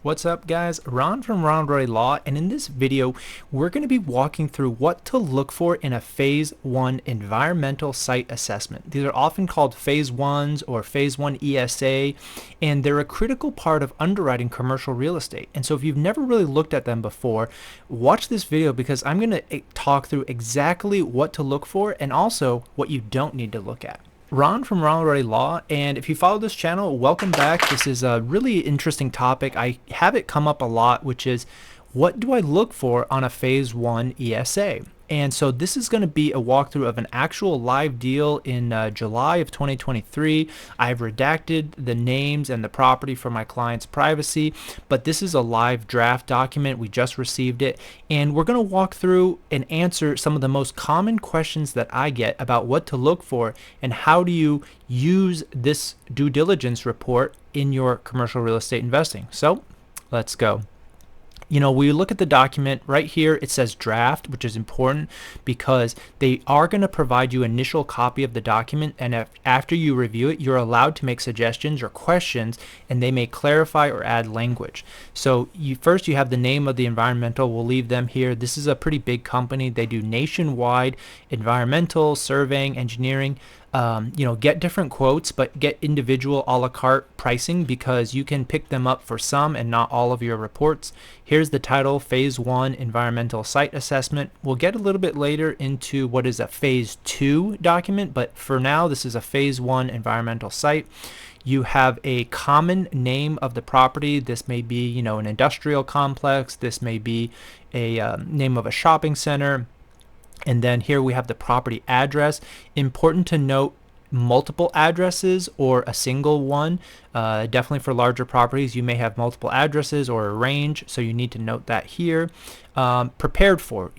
What's up guys, Ron from Rohde Law, and in this video we're going to be walking through what to look for in a Phase 1 environmental site assessment. These are often called Phase 1s or Phase 1 ESA, and they're a critical part of underwriting commercial real estate. And so if you've never really looked at them before, watch this video because I'm going to talk through exactly what to look for and also what you don't need to look at. Ron from Ronald Law, and if you follow this channel, welcome back. This is a really interesting topic. I have it come up a lot, which is what do I look for on a Phase 1 ESA? And so this is going to be a walkthrough of an actual live deal in July of 2023. I've redacted the names and the property for my client's privacy, but this is a live draft document. We just received it, and we're going to walk through and answer some of the most common questions that I get about what to look for and how do you use this due diligence report in your commercial real estate investing. So let's go. We look at the document right here, it says draft, which is important because they are going to provide you initial copy of the document, and after you review it, you're allowed to make suggestions or questions, and they may clarify or add language. So first you have the name of the environmental. We'll leave them here. This is a pretty big company. They do nationwide environmental surveying, engineering. Get different quotes, but get individual a la carte pricing because you can pick them up for some and not all of your reports. Here's the title, Phase 1 Environmental Site Assessment. We'll get a little bit later into what is a Phase 2 document, but for now, this is a Phase 1 environmental site. You have a common name of the property. This may be, an industrial complex. This may be a name of a shopping center. And then here we have the property address. Important to note multiple addresses or a single one. Definitely for larger properties, you may have multiple addresses or a range, so you need to note that here. Prepared for,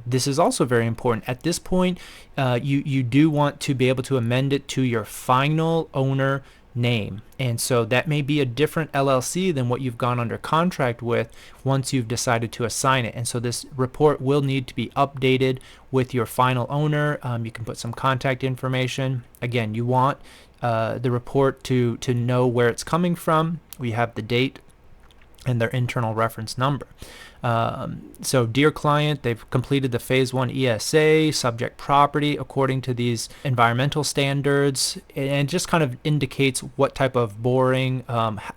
this is also very important. At this point, you do want to be able to amend it to your final owner name, and so that may be a different LLC than what you've gone under contract with once you've decided to assign it. And so this report will need to be updated with your final owner. You can put some contact information. Again, you want the report to know where it's coming from. We have the date and their internal reference number. So dear client, they've completed the Phase 1 ESA, subject property according to these environmental standards, and it just kind of indicates what type of boring,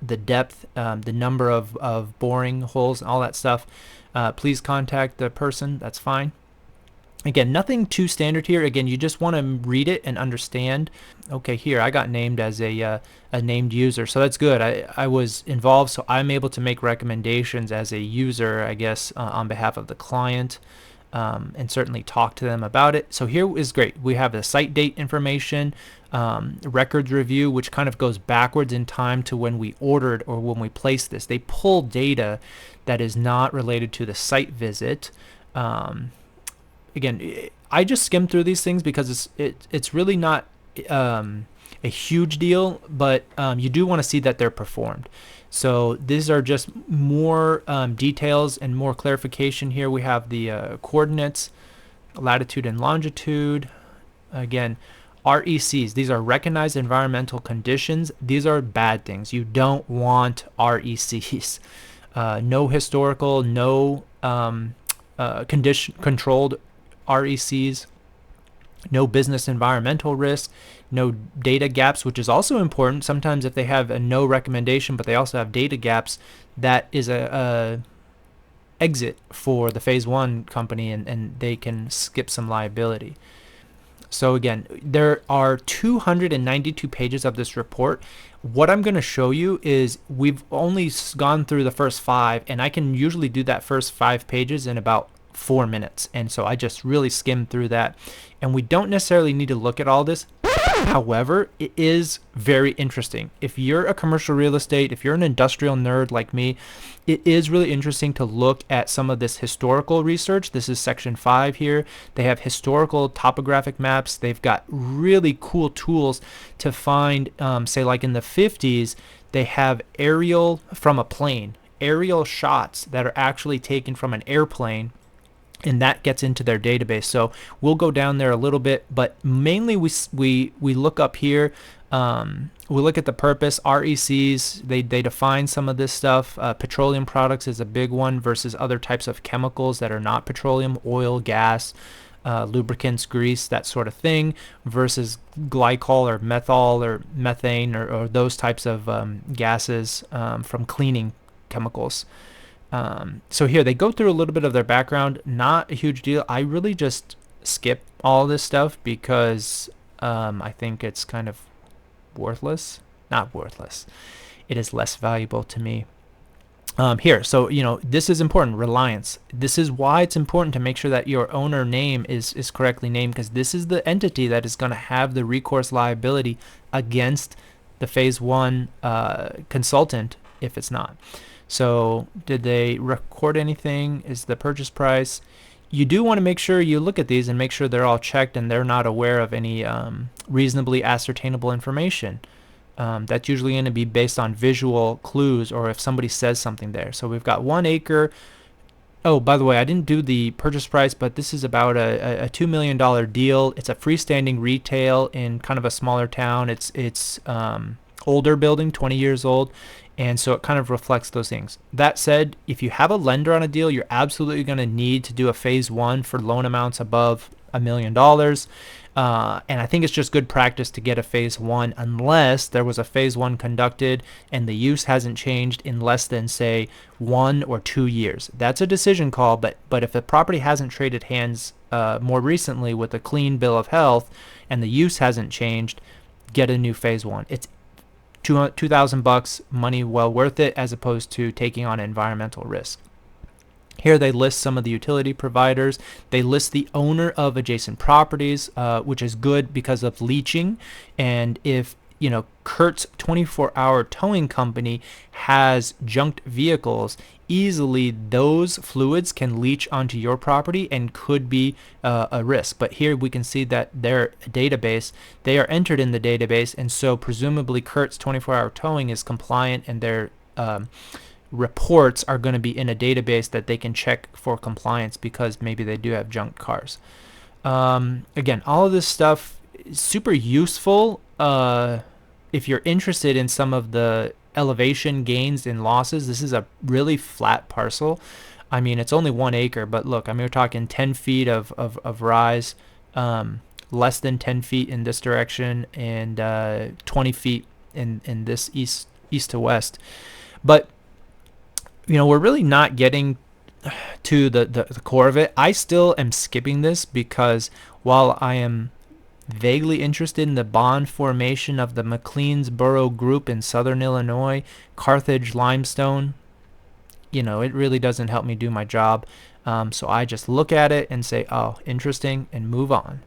the depth, the number of boring holes and all that stuff. Please contact the person. That's fine. Again, nothing too standard here. Again, you just want to read it and understand. Okay, here I got named as a named user, so that's good. I was involved, so I'm able to make recommendations as a user, I guess, on behalf of the client, and certainly talk to them about it. So here is great. We have the site date information, records review, which kind of goes backwards in time to when we ordered or when we placed this. They pull data that is not related to the site visit. Again, I just skim through these things because it's really not a huge deal, but you do want to see that they're performed. So these are just more details and more clarification here. We have the coordinates, latitude and longitude. Again, RECs, these are recognized environmental conditions. These are bad things. You don't want RECs. No historical, no controlled RECs, no business environmental risk, no data gaps, which is also important. Sometimes if they have a no recommendation, but they also have data gaps, that is a exit for the Phase 1 company, and they can skip some liability. So again, there are 292 pages of this report. What I'm going to show you is we've only gone through the first 5, and I can usually do that first 5 pages in about 4 minutes, and so I just really skimmed through that, and we don't necessarily need to look at all this. However, it is very interesting. If you're a commercial real estate, if you're an industrial nerd like me, it is really interesting to look at some of this historical research. This is section 5 here. They have historical topographic maps. They've got really cool tools to find, say like in the 50s, they have aerial from a plane, aerial shots that are actually taken from an airplane and that gets into their database. So we'll go down there a little bit, but mainly we look up here. We look at the purpose. RECs, they define some of this stuff. Petroleum products is a big one versus other types of chemicals that are not petroleum, oil, gas, lubricants, grease, that sort of thing, versus glycol or methanol or methane or those types of gases from cleaning chemicals. So here they go through a little bit of their background. Not a huge deal. I really just skip all this stuff because I think it's kind of worthless. Not worthless. It is less valuable to me. Here, so this is important. Reliance. This is why it's important to make sure that your owner name is correctly named, because this is the entity that is going to have the recourse liability against the phase one consultant if it's not. So did they record anything? Is the purchase price? You do want to make sure you look at these and make sure they're all checked and they're not aware of any reasonably ascertainable information. That's usually going to be based on visual clues or if somebody says something there. So we've got 1 acre. Oh, by the way, I didn't do the purchase price, but this is about a $2 million deal. It's a freestanding retail in kind of a smaller town. It's older building, 20 years old. And so it kind of reflects those things. That said, if you have a lender on a deal, you're absolutely going to need to do a phase one for loan amounts above $1 million. And I think it's just good practice to get a phase one unless there was a phase one conducted and the use hasn't changed in less than, say, 1 or 2 years. That's a decision call, but if the property hasn't traded hands more recently with a clean bill of health and the use hasn't changed, get a new phase one. It's $2,000, money well worth it, as opposed to taking on environmental risk. Here they list some of the utility providers. They list the owner of adjacent properties, which is good because of leaching. And if Kurt's 24-hour towing company has junked vehicles, easily those fluids can leach onto your property and could be a risk. But here we can see that their database, they are entered in the database, and so presumably Kurt's 24-hour towing is compliant, and their reports are going to be in a database that they can check for compliance because maybe they do have junked cars. Again, all of this stuff is super useful if you're interested in some of the elevation gains and losses. This is a really flat parcel. I mean, it's only 1 acre, but look, I mean, we're talking 10 feet of rise, less than 10 feet in this direction, and 20 feet in this east to west. But we're really not getting to the core of it. I still am skipping this because while I am vaguely interested in the bond formation of the McLeansboro group in southern Illinois, Carthage limestone, it really doesn't help me do my job. So I just look at it and say, oh, interesting, and move on.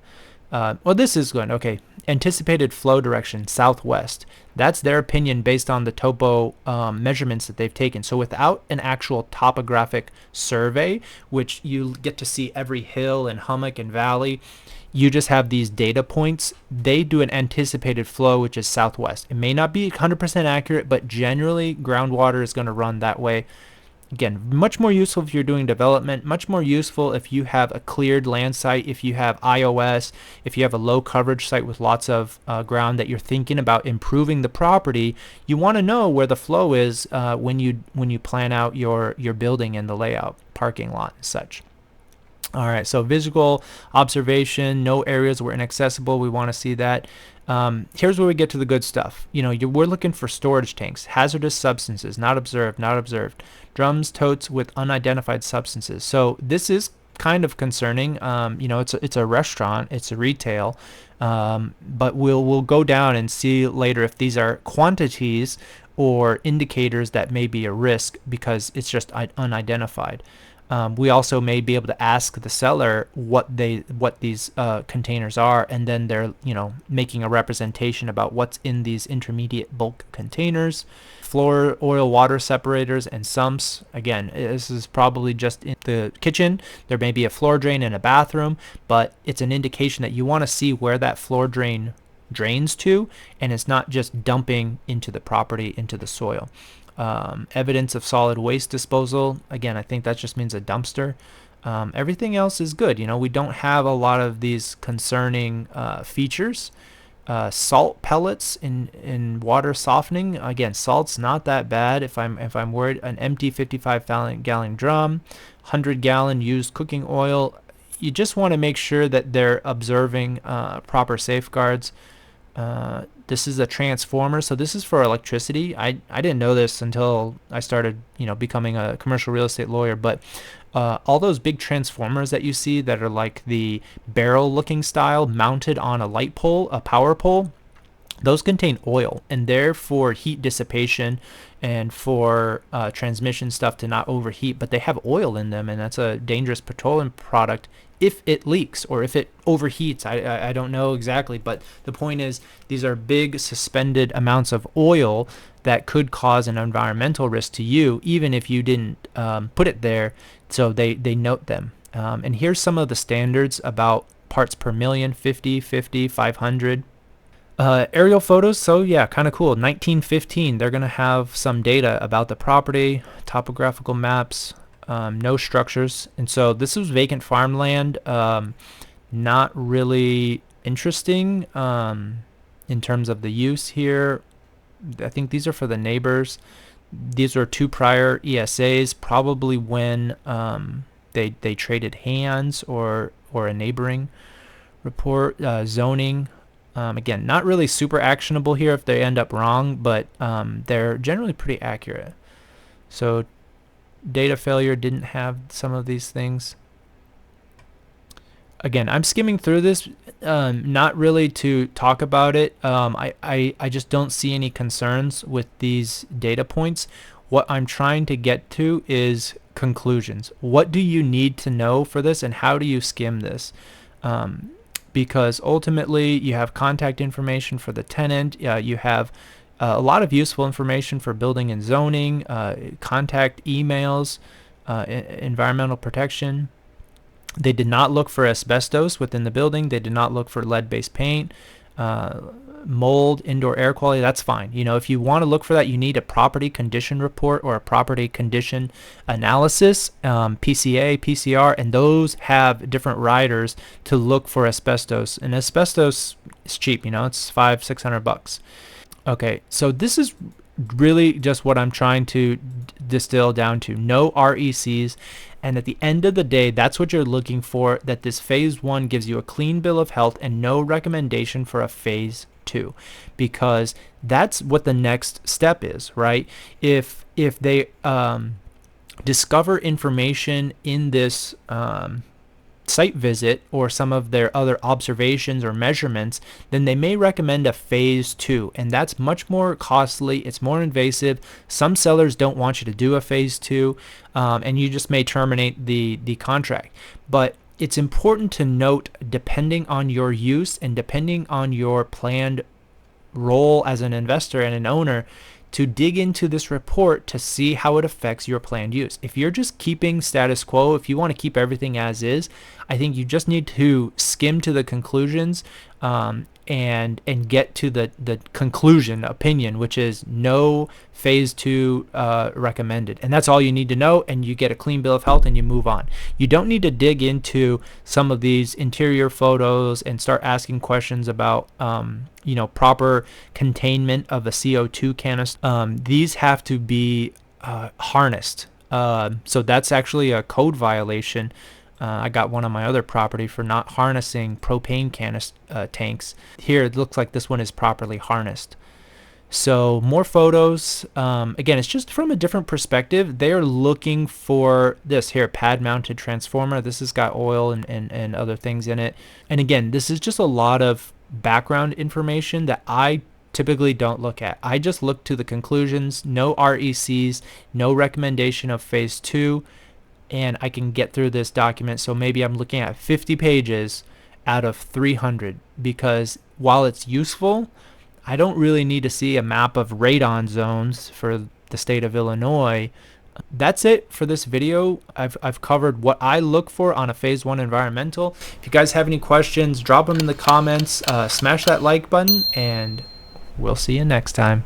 Well, this is good. Okay. Anticipated flow direction, southwest. That's their opinion based on the topo measurements that they've taken. So without an actual topographic survey, which you get to see every hill and hummock and valley, you just have these data points. They do an anticipated flow, which is southwest. It may not be 100% accurate, but generally groundwater is going to run that way. Again, much more useful if you're doing development, much more useful if you have a cleared land site, if you have iOS, if you have a low coverage site with lots of ground that you're thinking about improving the property. You want to know where the flow is when you plan out your building and the layout, parking lot and such. All right, so visual observation, no areas were inaccessible. We want to see that. Here's where we get to the good stuff. We're looking for storage tanks, hazardous substances, not observed, not observed. Drums, totes with unidentified substances. So this is kind of concerning. It's a restaurant, it's a retail, but we'll go down and see later if these are quantities or indicators that may be a risk because it's just unidentified. We also may be able to ask the seller what these containers are, and then they're making a representation about what's in these intermediate bulk containers. Floor, oil, water separators, and sumps. Again, this is probably just in the kitchen. There may be a floor drain in a bathroom, but it's an indication that you want to see where that floor drain drains to, and it's not just dumping into the property, into the soil. Evidence of solid waste disposal. Again, I think that just means a dumpster. Everything else is good. You know, we don't have a lot of these concerning features. Salt pellets in water softening. Again, salt's not that bad if I'm worried. An empty 55-gallon drum, 100-gallon used cooking oil. You just want to make sure that they're observing proper safeguards. This is a transformer, so this is for electricity. I didn't know this until I started, becoming a commercial real estate lawyer, but all those big transformers that you see that are like the barrel looking style mounted on a light pole, a power pole, those contain oil, and they're for heat dissipation and for transmission stuff to not overheat, but they have oil in them, and that's a dangerous petroleum product if it leaks or if it overheats. I don't know exactly, but the point is these are big suspended amounts of oil that could cause an environmental risk to you, even if you didn't put it there. So they note them. And here's some of the standards about parts per million: 50, 50, 500. Aerial photos, so yeah, kind of cool. 1915, they're going to have some data about the property, topographical maps, no structures. And so this is vacant farmland, not really interesting in terms of the use here. I think these are for the neighbors. These are 2 prior ESAs, probably when they traded hands or a neighboring report. Zoning. Again, not really super actionable here if they end up wrong, but they're generally pretty accurate. So data failure didn't have some of these things. Again, I'm skimming through this, not really to talk about it. I just don't see any concerns with these data points. What I'm trying to get to is conclusions. What do you need to know for this, and how do you skim this? Because ultimately you have contact information for the tenant, you have a lot of useful information for building and zoning, contact emails, environmental protection. They did not look for asbestos within the building. They did not look for lead-based paint, mold, indoor air quality. That's fine. If you want to look for that, you need a property condition report or a property condition analysis, PCA, PCR, and those have different riders to look for asbestos. And asbestos is cheap. It's $500-600. Okay, so this is really just what I'm trying to distill down to. No RECs. And at the end of the day, that's what you're looking for, that this phase 1 gives you a clean bill of health and no recommendation for a phase 2, because that's what the next step is, right? If they discover information in this site visit or some of their other observations or measurements, then they may recommend a phase 2, and that's much more costly. It's more invasive. Some sellers don't want you to do a phase 2, and you just may terminate the contract. But it's important to note, depending on your use and depending on your planned role as an investor and an owner, to dig into this report to see how it affects your planned use. If you're just keeping status quo, if you want to keep everything as is, I think you just need to skim to the conclusions and get to the conclusion opinion, which is no phase 2 recommended. And that's all you need to know, and you get a clean bill of health and you move on. You don't need to dig into some of these interior photos and start asking questions about proper containment of a CO2 canister. These have to be harnessed. So that's actually a code violation. I got one on my other property for not harnessing propane tanks. Here it looks like this one is properly harnessed. So more photos. Again, it's just from a different perspective. They're looking for this here, pad mounted transformer. This has got oil and other things in it. And again, this is just a lot of background information that I typically don't look at. I just look to the conclusions. No RECs, no recommendation of phase 2. And I can get through this document. So maybe I'm looking at 50 pages out of 300, because while it's useful, I don't really need to see a map of radon zones for the state of Illinois. That's it for this video. I've covered what I look for on a phase 1 environmental. If you guys have any questions, drop them in the comments, smash that like button, and we'll see you next time.